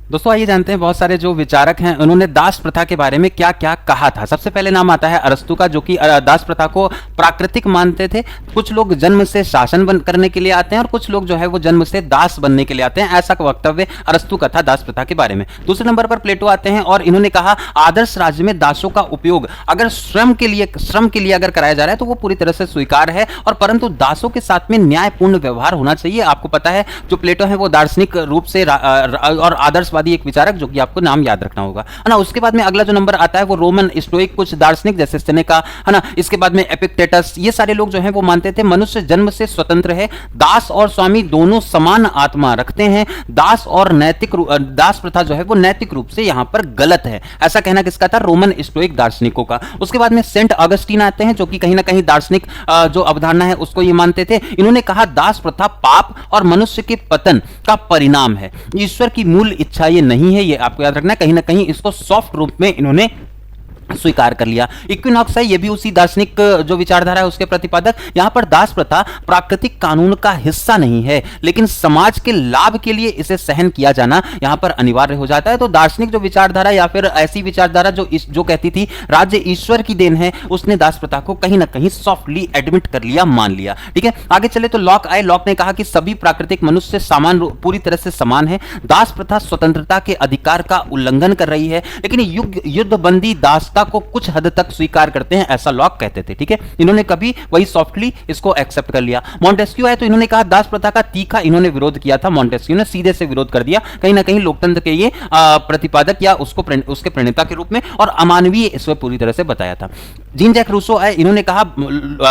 दोस्तों आइए जानते हैं बहुत सारे जो विचारक हैं उन्होंने दास प्रथा के बारे में क्या क्या कहा था। सबसे पहले नाम आता है अरस्तु का, जो कि दास प्रथा को प्राकृतिक मानते थे। कुछ लोग जन्म से शासन करने के लिए आते हैं और कुछ लोग जो है वो जन्म से दास बनने के लिए आते हैं, ऐसा वक्तव्य अरस्तु का था दास प्रथा के बारे में। दूसरे नंबर पर प्लेटो आते हैं और इन्होंने कहा आदर्श राज्य में दासों का उपयोग अगर श्रम के लिए अगर कराया जा रहा है तो वो पूरी तरह से स्वीकार है, और परंतु दासों के साथ में न्यायपूर्ण व्यवहार होना चाहिए। आपको पता है जो प्लेटो है वो दार्शनिक रूप से और आदर्श एक विचारक, जो कि आपको नाम याद रखना होगा, है ना। उसके बाद में अगला जो नंबर आता है वो रोमन स्टोइक, कुछ दार्शनिक जैसे सेनेका, है ना। इसके बाद में एपिक्टेटस, ये सारे लोग जो हैं वो मानते थे मनुष्य जन्म से स्वतंत्र है, दास और स्वामी दोनों समान आत्मा रखते हैं, दास और दास प्रथा जो है वो नैतिक रूप से यहां पर गलत है। ऐसा कहना किसका था? रोमन स्टोइक दार्शनिकों का। उसके बाद में सेंट अगस्टीन आते हैं, जो कि कहीं ना कहीं दार्शनिक जो अवधारणा है उसको ये मानते थे। इन्होंने कहा दास प्रथा पाप और मनुष्य के पतन का परिणाम है, ईश्वर की मूल इच्छा ये नहीं है। ये आपको याद रखना है, कहीं ना कहीं इसको सॉफ्ट रूप में इन्होंने स्वीकार कर लिया। इक्विनॉक्स है, ये भी उसी दार्शनिक जो विचारधारा है उसके प्रतिपादक। यहां पर दास प्रथा प्राकृतिक कानून का हिस्सा नहीं है, लेकिन समाज के लाभ के लिए इसे सहन किया जाना यहां पर अनिवार्य हो जाता है। तो दार्शनिक जो विचारधारा या फिर ऐसी विचारधारा जो कहती थी राज्य ईश्वर की देन है, उसने दास प्रथा को कहीं ना कहीं सॉफ्टली एडमिट कर लिया, मान लिया। ठीक है, आगे चले तो लॉक आए। लॉक ने कहा कि सभी प्राकृतिक मनुष्य समान पूरी तरह से समान है, दास प्रथा स्वतंत्रता के अधिकार का उल्लंघन कर रही है, लेकिन युद्धबंदी दास को कुछ हद तक स्वीकार करते हैं, ऐसा लॉक कहते थे। ठीक है, इन्होंने कभी वही सॉफ्टली इसको एक्सेप्ट कर लिया। मॉन्टेस्क्यू है, तो इन्होंने कहा दास प्रथा का तीखा इन्होंने विरोध किया था। मॉन्टेस्क्यू ने सीधे से विरोध कर दिया, कहीं ना कहीं लोकतंत्र के ये प्रतिपादक या उसके प्रणेता के रूप में, और अमानवीय इसको पूरी तरह से बताया था। जीन जैक रूसो है, इन्होंने कहा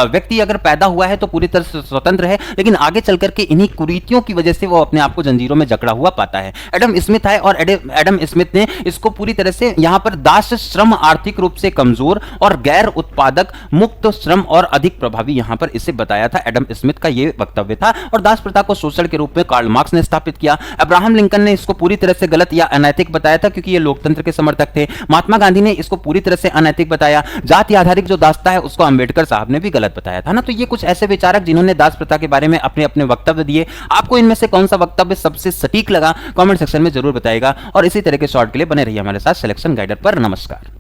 व्यक्ति अगर पैदा हुआ है तो पूरी तरह से स्वतंत्र है, लेकिन आगे चल करके इन्हीं कुरीतियों की वजह से वो अपने आप को जंजीरों में जकड़ा हुआ पाता है। एडम स्मिथ है, और एडम स्मिथ ने इसको पूरी तरह से यहां पर दास श्रम आर्थिक रूप से कमजोर और गैर उत्पादक मुक्त श्रम और अधिक प्रभावी यहां पर इसे बताया था। एडम स्मिथ का यह वक्तव्य था, और दास प्रथा को शोषण के रूप में कार्ल मार्क्स ने स्थापित किया। अब्राहम लिंकन ने इसको पूरी तरह से गलत या अनैतिक बताया था, क्योंकि ये लोकतंत्र के समर्थक थे। महात्मा गांधी ने इसको पूरी तरह से अनैतिक बताया। जाति आधारित जो दासता है उसको अंबेडकर साहब ने भी गलत बताया था ना। तो ये कुछ ऐसे विचारक जिन्होंने दास प्रथा के बारे में अपने अपने वक्तव्य दिए। आपको इनमें से कौन सा वक्तव्य सबसे सटीक लगा कमेंट सेक्शन में जरूर बताइएगा, और इसी तरह के शॉर्ट के लिए बने रहिए हमारे साथ सिलेक्शन गाइडर पर। नमस्कार।